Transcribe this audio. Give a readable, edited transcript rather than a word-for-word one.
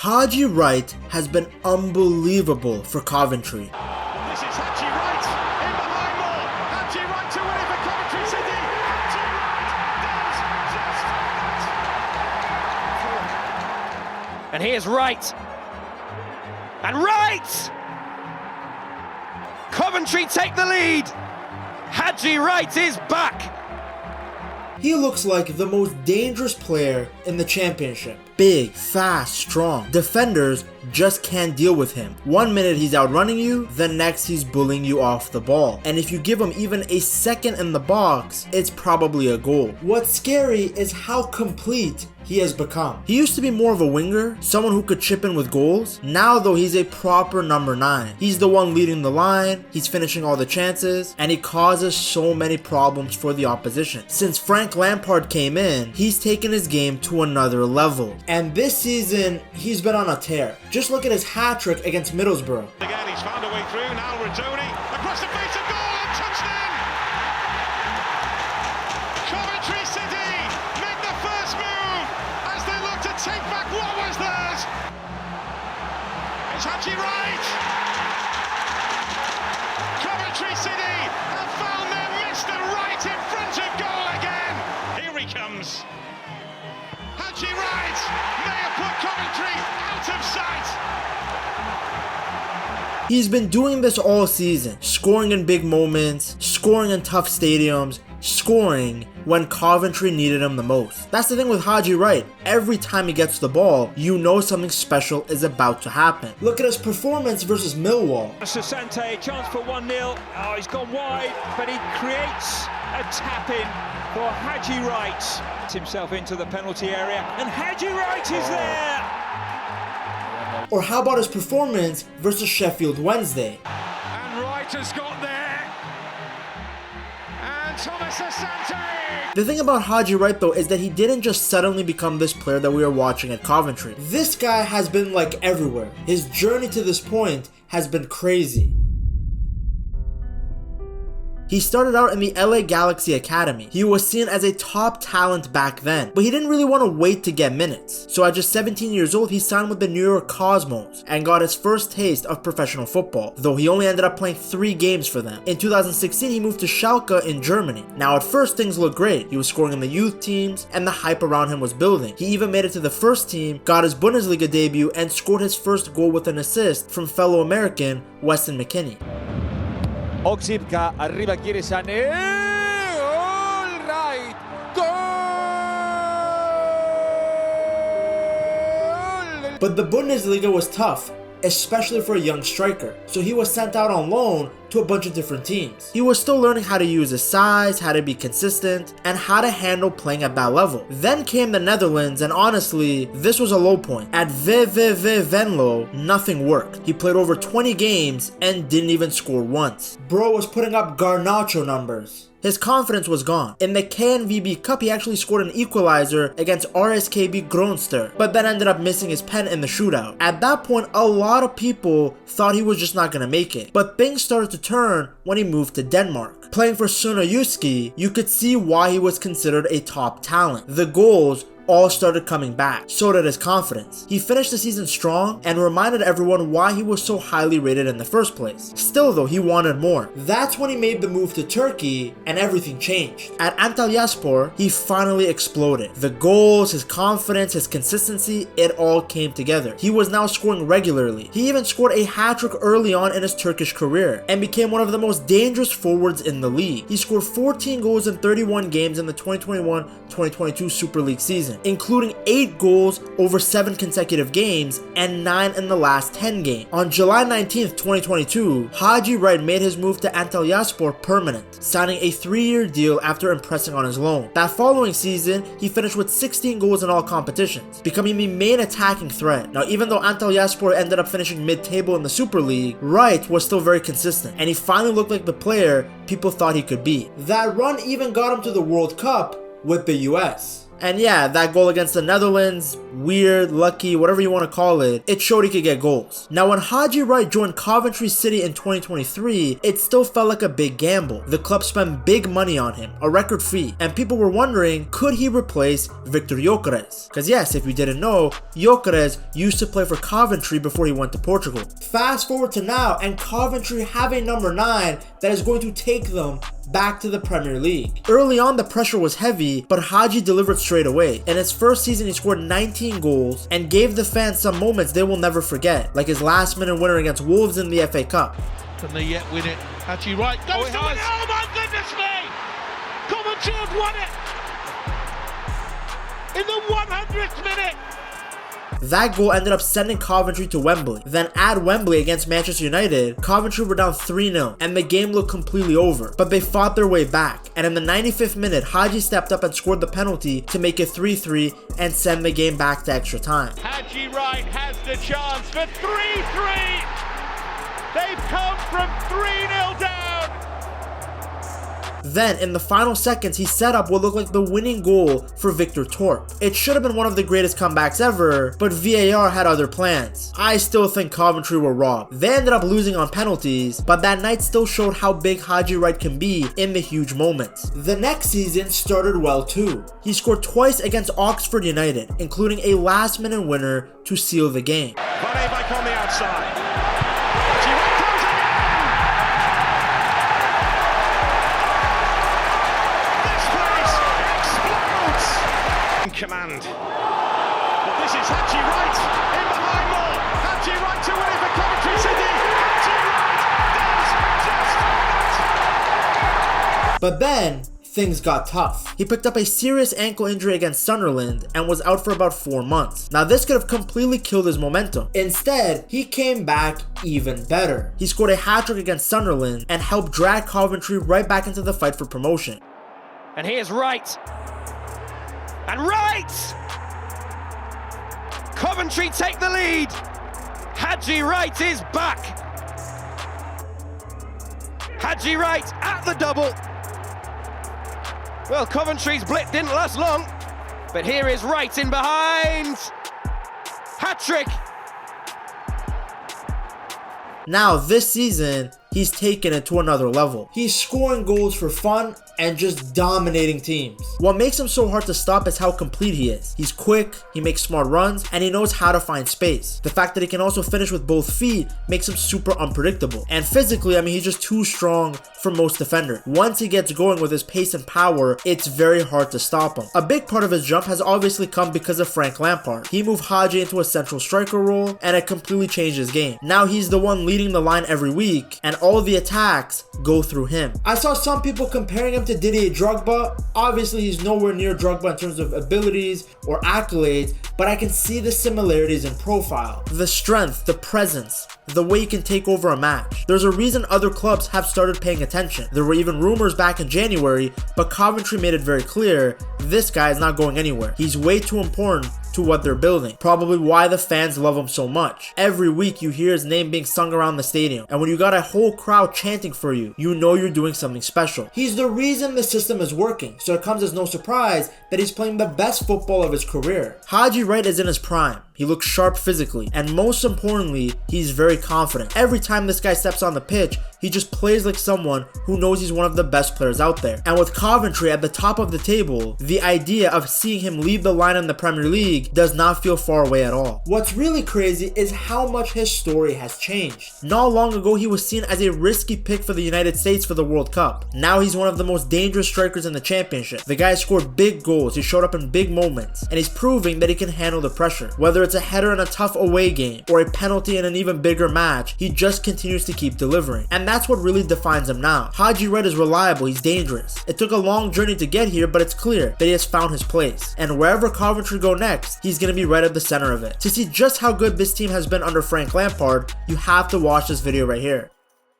Haji Wright has been unbelievable for Coventry. This is Haji Wright in behind more. Haji Wright away for Coventry City. Haji Wright does just that. And here's Wright. And Wright! Coventry take the lead. Haji Wright is back. He looks like the most dangerous player in the championship. Big, fast, strong. Defenders just can't deal with him. One minute he's outrunning you, the next he's bullying you off the ball. And if you give him even a second in the box, it's probably a goal. What's scary is how complete he has become. He used to be more of a winger, someone who could chip in with goals. Now though, he's a proper number 9. He's the one leading the line, he's finishing all the chances, and he causes so many problems for the opposition. Since Frank Lampard came in, he's taken his game to another level. And this season, he's been on a tear. Just look at his hat-trick against Middlesbrough. Again, he's found a way through. Now Radoni across the face of goal and touchdown. Coventry City make the first move as they look to take back what was theirs. It's Haji Wright. Coventry City have found their Mr. Right in front of goal again. Here he comes. Haji Wright may have put Coventry out of sight. He's been doing this all season, scoring in big moments, scoring in tough stadiums, scoring when Coventry needed him the most. That's the thing with Haji Wright. Every time he gets the ball, you know something special is about to happen. Look at his performance versus Millwall. Sasante, chance for 1-0. Oh, he's gone wide, but he creates a tap-in for Haji Wright. Himself into the penalty area, and Haji Wright is there! Or how about his performance versus Sheffield Wednesday? And Wright has got there. And Thomas Asante. The thing about Haji Wright though is that he didn't just suddenly become this player that we are watching at Coventry. This guy has been like everywhere. His journey to this point has been crazy. He started out in the LA Galaxy Academy. He was seen as a top talent back then, but he didn't really want to wait to get minutes. So at just 17 years old, he signed with the New York Cosmos and got his first taste of professional football, though he only ended up playing 3 games for them. In 2016, he moved to Schalke in Germany. Now at first things looked great. He was scoring in the youth teams and the hype around him was building. He even made it to the first team, got his Bundesliga debut, and scored his first goal with an assist from fellow American Weston McKennie. Oxipka, arriba quiere Sané. All right. Goal! But the Bundesliga was tough, especially for a young striker, so he was sent out on loan to a bunch of different teams. He was still learning how to use his size, how to be consistent, and how to handle playing at that level. Then came the Netherlands, and honestly, this was a low point. At VVV Venlo, nothing worked. He played over 20 games and didn't even score once. Bro was putting up Garnacho numbers. His confidence was gone. In the KNVB Cup, he actually scored an equalizer against RSKB Gronster, but then ended up missing his pen in the shootout. At that point, a lot of people thought he was just not gonna make it, but things started to turn when he moved to Denmark. Playing for Sønderjyske, you could see why he was considered a top talent. The goals all started coming back. So did his confidence. He finished the season strong and reminded everyone why he was so highly rated in the first place. Still though, he wanted more. That's when he made the move to Turkey and everything changed. At Antalyaspor, he finally exploded. The goals, his confidence, his consistency, it all came together. He was now scoring regularly. He even scored a hat-trick early on in his Turkish career and became one of the most dangerous forwards in the league. He scored 14 goals in 31 games in the 2021-2022 Super League season, including 8 goals over 7 consecutive games and 9 in the last 10 games. On July 19th, 2022, Haji Wright made his move to Antalyaspor permanent, signing a 3-year deal after impressing on his loan. That following season, he finished with 16 goals in all competitions, becoming the main attacking threat. Now, even though Antalyaspor ended up finishing mid-table in the Super League, Wright was still very consistent, and he finally looked like the player people thought he could be. That run even got him to the World Cup with the US. And yeah, that goal against the Netherlands, weird, lucky, whatever you want to call it, it showed he could get goals. Now when Haji Wright joined Coventry City in 2023, it still felt like a big gamble. The club spent big money on him, a record fee, and people were wondering, could he replace Victor Gyökeres? Because yes, if you didn't know, Gyökeres used to play for Coventry before he went to Portugal. Fast forward to now, and Coventry have a number 9 that is going to take them back to the Premier League. Early on, the pressure was heavy, but Haji delivered straight away. In his first season, he scored 19 goals and gave the fans some moments they will never forget, like his last-minute winner against Wolves in the FA Cup. Can they yet win it? Haji Wright goes to win it! Oh my goodness me! Coventry have won it! In the 100th minute! That goal ended up sending Coventry to Wembley. Then at Wembley against Manchester United, Coventry were down 3-0 and the game looked completely over. But they fought their way back, and in the 95th minute, Haji stepped up and scored the penalty to make it 3-3 and send the game back to extra time. Haji Wright has the chance for 3-3. They've come from 3-0 down. Then, in the final seconds, he set up what looked like the winning goal for Victor Torp. It should have been one of the greatest comebacks ever, but VAR had other plans. I still think Coventry were robbed. They ended up losing on penalties, but that night still showed how big Haji Wright can be in the huge moments. The next season started well too. He scored twice against Oxford United, including a last-minute winner to seal the game. Mane back on the outside. Command. But this is Haji Wright in behind more. Haji Wright to win it for Coventry City. Haji Wright does just that. But then, things got tough. He picked up a serious ankle injury against Sunderland and was out for about 4 months. Now this could have completely killed his momentum. Instead, he came back even better. He scored a hat-trick against Sunderland and helped drag Coventry right back into the fight for promotion. And here's Wright. And Wright! Coventry take the lead. Haji Wright is back. Haji Wright at the double. Well, Coventry's blip didn't last long, but here is Wright in behind. Hat-trick. Now this season, he's taken it to another level. He's scoring goals for fun and just dominating teams. What makes him so hard to stop is how complete he is. He's quick, he makes smart runs, and he knows how to find space. The fact that he can also finish with both feet makes him super unpredictable. And physically, I mean, he's just too strong for most defenders. Once he gets going with his pace and power, it's very hard to stop him. A big part of his jump has obviously come because of Frank Lampard. He moved Haji into a central striker role, and it completely changed his game. Now he's the one leading the line every week, and all the attacks go through him. I saw some people comparing him to Didier Drogba. Obviously, he's nowhere near Drogba in terms of abilities or accolades, but I can see the similarities in profile. The strength, the presence, the way he can take over a match. There's a reason other clubs have started paying attention. There were even rumors back in January, but Coventry made it very clear, this guy is not going anywhere. He's way too important to what they're building. Probably why the fans love him so much. Every week you hear his name being sung around the stadium, and when you got a whole crowd chanting for you, you know you're doing something special. He's the reason the system is working, so it comes as no surprise that he's playing the best football of his career. Haji Wright is in his prime. He looks sharp physically, and most importantly, he's very confident. Every time this guy steps on the pitch, he just plays like someone who knows he's one of the best players out there. And with Coventry at the top of the table, the idea of seeing him lead the line in the Premier League does not feel far away at all. What's really crazy is how much his story has changed. Not long ago, he was seen as a risky pick for the United States for the World Cup. Now he's one of the most dangerous strikers in the championship. The guy scored big goals, he showed up in big moments, and he's proving that he can handle the pressure. Whether it's a header in a tough away game or a penalty in an even bigger match, he just continues to keep delivering. And that's what really defines him now. Haji Wright is reliable, he's dangerous. It took a long journey to get here, but it's clear that he has found his place. And wherever Coventry go next, he's going to be right at the center of it. To see just how good this team has been under Frank Lampard, you have to watch this video right here.